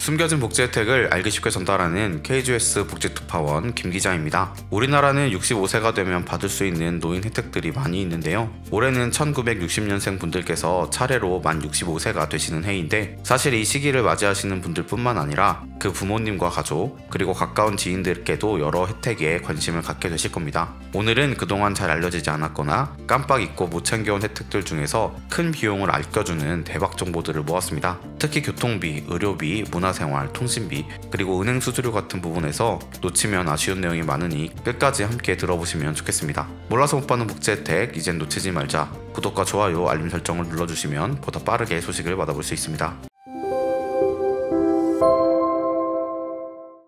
숨겨진 복지 혜택을 알기 쉽게 전달하는 KGS 복지특파원 김 기자입니다. 우리나라는 65세가 되면 받을 수 있는 노인 혜택들이 많이 있는데요. 올해는 1960년생 분들께서 차례로 만 65세가 되시는 해인데, 사실 이 시기를 맞이하시는 분들뿐만 아니라 그 부모님과 가족 그리고 가까운 지인들께도 여러 혜택에 관심을 갖게 되실 겁니다. 오늘은 그동안 잘 알려지지 않았거나 깜빡 잊고 못 챙겨온 혜택들 중에서 큰 비용을 아껴주는 대박 정보들을 모았습니다. 특히 교통비, 의료비, 문화생활, 통신비, 그리고 은행 수수료 같은 부분에서 놓치면 아쉬운 내용이 많으니 끝까지 함께 들어보시면 좋겠습니다. 몰라서 못 받는 복지 혜택, 이젠 놓치지 말자. 구독과 좋아요, 알림 설정을 눌러주시면 보다 빠르게 소식을 받아볼 수 있습니다.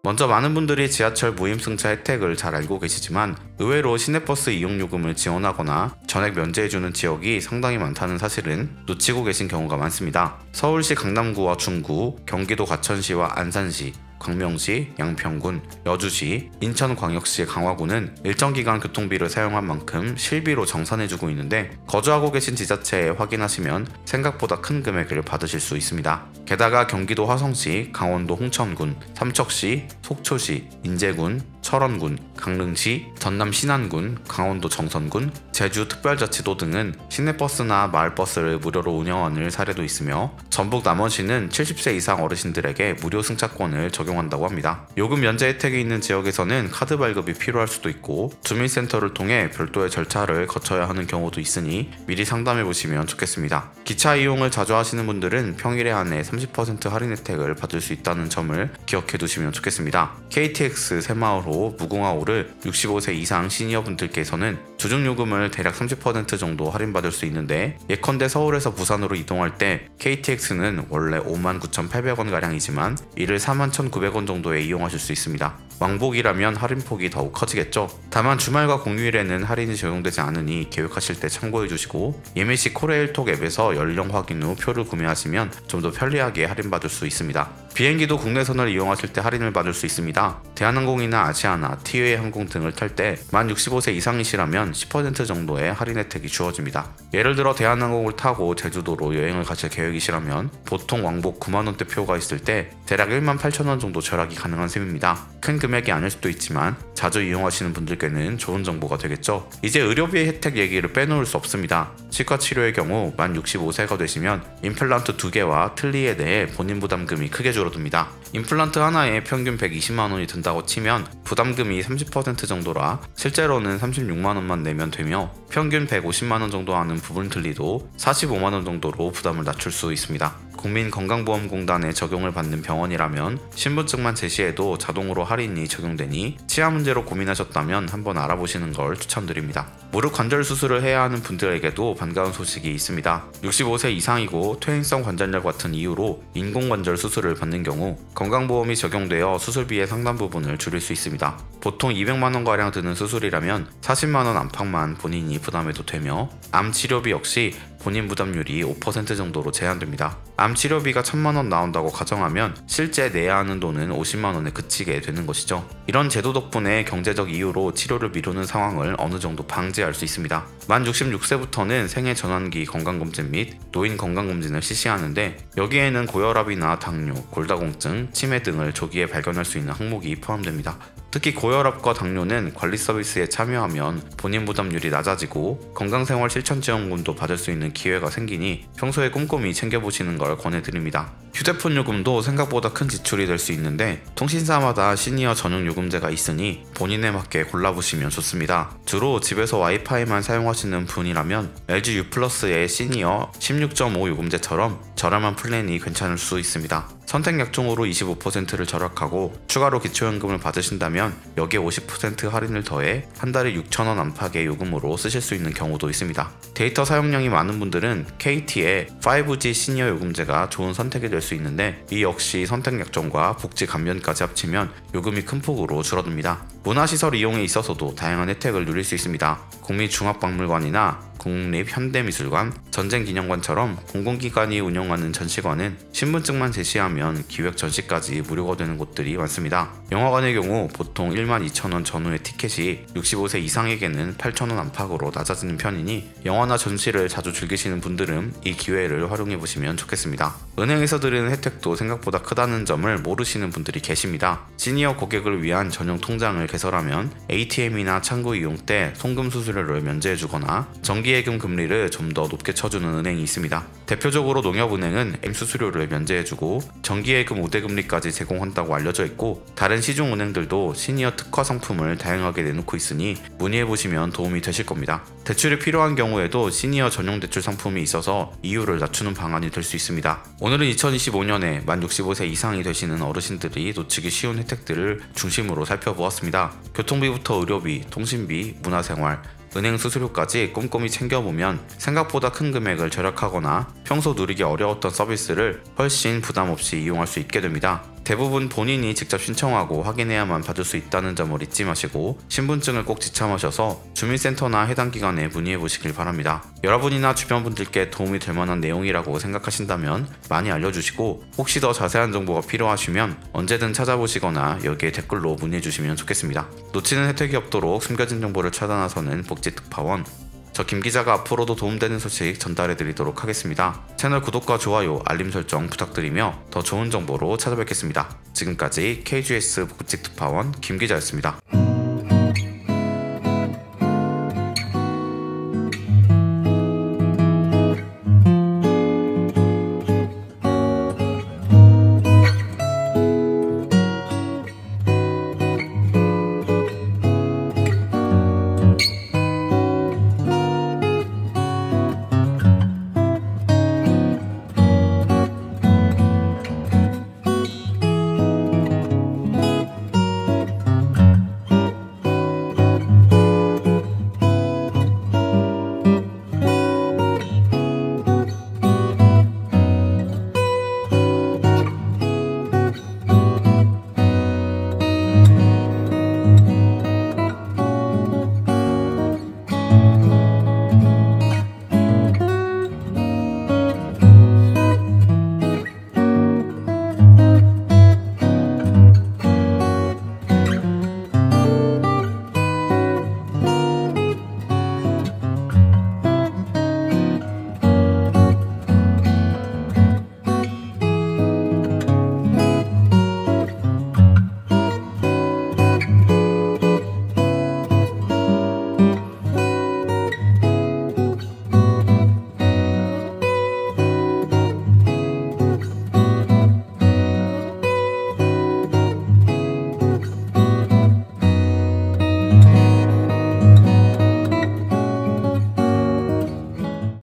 먼저 많은 분들이 지하철 무임승차 혜택을 잘 알고 계시지만 의외로 시내버스 이용요금을 지원하거나 전액 면제해주는 지역이 상당히 많다는 사실은 놓치고 계신 경우가 많습니다. 서울시 강남구와 중구, 경기도 과천시와 안산시, 광명시, 양평군, 여주시, 인천광역시, 강화구는 일정 기간 교통비를 사용한 만큼 실비로 정산해주고 있는데, 거주하고 계신 지자체에 확인하시면 생각보다 큰 금액을 받으실 수 있습니다. 게다가 경기도 화성시, 강원도 홍천군, 삼척시, 속초시, 인제군, 철원군, 강릉시, 전남 신안군, 강원도 정선군, 제주 특별자치도 등은 시내버스나 마을버스를 무료로 운영하는 사례도 있으며, 전북 남원시는 70세 이상 어르신들에게 무료 승차권을 적용한다고 합니다. 요금 면제 혜택이 있는 지역에서는 카드 발급이 필요할 수도 있고 주민센터를 통해 별도의 절차를 거쳐야 하는 경우도 있으니 미리 상담해 보시면 좋겠습니다. 기차 이용을 자주 하시는 분들은 평일에 한해 30% 할인 혜택을 받을 수 있다는 점을 기억해 두시면 좋겠습니다. KTX 새마을호, 무궁화호를 65세 이상 시니어분들께서는 주중요금을 대략 30% 정도 할인받을 수 있는데, 예컨대 서울에서 부산으로 이동할 때 KTX는 원래 59,800원가량이지만 이를 41,900원 정도에 이용하실 수 있습니다. 왕복이라면 할인폭이 더욱 커지겠죠. 다만 주말과 공휴일에는 할인이 적용되지 않으니 계획하실 때 참고해 주시고, 예매시 코레일톡 앱에서 연령 확인 후 표를 구매하시면 좀 더 편리하게 할인받을 수 있습니다. 비행기도 국내선을 이용하실 때 할인을 받을 수 있습니다. 대한항공이나 아시아나, 티웨이 항공 등을 탈 때 만 65세 이상이시라면 10% 정도의 할인 혜택이 주어집니다. 예를 들어 대한항공을 타고 제주도로 여행을 가실 계획이시라면 보통 왕복 9만원대 표가 있을 때 대략 18,000원 정도 절약이 가능한 셈입니다. 큰 금액이 아닐 수도 있지만 자주 이용하시는 분들께는 좋은 정보가 되겠죠. 이제 의료비 혜택 얘기를 빼놓을 수 없습니다. 치과 치료의 경우 만 65세가 되시면 임플란트 2개와 틀니에 대해 본인 부담금이 크게 줄어듭니다. 임플란트 하나에 평균 120만원이 든다고 치면 부담금이 30% 정도라 실제로는 36만원만 내면 되며, 평균 150만원 정도 하는 부분 틀니도 45만원 정도로 부담을 낮출 수 있습니다. 국민건강보험공단에 적용을 받는 병원이라면 신분증만 제시해도 자동으로 할인이 적용되니 치아 문제로 고민하셨다면 한번 알아보시는 걸 추천드립니다. 무릎 관절 수술을 해야 하는 분들에게도 반가운 소식이 있습니다. 65세 이상이고 퇴행성 관절염 같은 이유로 인공관절 수술을 받는 경우 건강보험이 적용되어 수술비의 상당 부분을 줄일 수 있습니다. 보통 200만원가량 드는 수술이라면 40만원 안팎만 본인이 부담해도 되며, 암 치료비 역시 본인 부담률이 5% 정도로 제한됩니다. 암 치료비가 1,000만원 나온다고 가정하면 실제 내야 하는 돈은 50만원에 그치게 되는 것이죠. 이런 제도 덕분에 경제적 이유로 치료를 미루는 상황을 어느 정도 방지할 수 있습니다. 만 66세부터는 생애 전환기 건강검진 및 노인 건강검진을 실시하는데, 여기에는 고혈압이나 당뇨, 골다공증, 치매 등을 조기에 발견할 수 있는 항목이 포함됩니다. 특히 고혈압과 당뇨는 관리 서비스에 참여하면 본인 부담률이 낮아지고 건강생활 실천지원금도 받을 수 있는 기회가 생기니 평소에 꼼꼼히 챙겨보시는 걸 권해드립니다. 휴대폰 요금도 생각보다 큰 지출이 될 수 있는데 통신사마다 시니어 전용 요금제가 있으니 본인에 맞게 골라보시면 좋습니다. 주로 집에서 와이파이만 사용하시는 분이라면 LG U+의 시니어 16.5 요금제처럼 저렴한 플랜이 괜찮을 수 있습니다. 선택 약정으로 25%를 절약하고 추가로 기초연금을 받으신다면 여기에 50% 할인을 더해 한 달에 6,000원 안팎의 요금으로 쓰실 수 있는 경우도 있습니다. 데이터 사용량이 많은 분들은 KT의 5G 시니어 요금제가 좋은 선택이 될 수 있는데, 이 역시 선택 약정과 복지 감면까지 합치면 요금이 큰 폭으로 줄어듭니다. 문화시설 이용에 있어서도 다양한 혜택을 누릴 수 있습니다. 국립중앙박물관이나 국립현대미술관, 전쟁기념관처럼 공공기관이 운영하는 전시관은 신분증만 제시하면 기획 전시까지 무료가 되는 곳들이 많습니다. 영화관의 경우 보통 12,000원 전후의 티켓이 65세 이상에게는 8,000원 안팎으로 낮아지는 편이니 영화나 전시를 자주 즐기시는 분들은 이 기회를 활용해 보시면 좋겠습니다. 은행에서 드리는 혜택도 생각보다 크다는 점을 모르시는 분들이 계십니다. 시니어 고객을 위한 전용 통장을 개설하면 ATM이나 창구 이용 때 송금 수수료를 면제해주거나 정기예금 금리를 좀 더 높게 쳐주는 은행이 있습니다. 대표적으로 농협은행은 M 수수료를 면제해주고 정기예금 우대금리까지 제공한다고 알려져 있고, 다른 시중은행들도 시니어 특화 상품을 다양하게 내놓고 있으니 문의해보시면 도움이 되실 겁니다. 대출이 필요한 경우에도 시니어 전용 대출 상품이 있어서 이율을 낮추는 방안이 될 수 있습니다. 오늘은 2025년에 만 65세 이상이 되시는 어르신들이 놓치기 쉬운 혜택들을 중심으로 살펴보았습니다. 교통비부터 의료비, 통신비, 문화생활, 은행 수수료까지 꼼꼼히 챙겨보면 생각보다 큰 금액을 절약하거나 평소 누리기 어려웠던 서비스를 훨씬 부담 없이 이용할 수 있게 됩니다. 대부분 본인이 직접 신청하고 확인해야만 받을 수 있다는 점을 잊지 마시고 신분증을 꼭 지참하셔서 주민센터나 해당 기관에 문의해 보시길 바랍니다. 여러분이나 주변 분들께 도움이 될 만한 내용이라고 생각하신다면 많이 알려주시고, 혹시 더 자세한 정보가 필요하시면 언제든 찾아보시거나 여기에 댓글로 문의해 주시면 좋겠습니다. 놓치는 혜택이 없도록 숨겨진 정보를 차단하서는 복지특파원, 저 김기자가 앞으로도 도움되는 소식 전달해드리도록 하겠습니다. 채널 구독과 좋아요, 알림 설정 부탁드리며 더 좋은 정보로 찾아뵙겠습니다. 지금까지 KGS 복지특파원 김기자였습니다.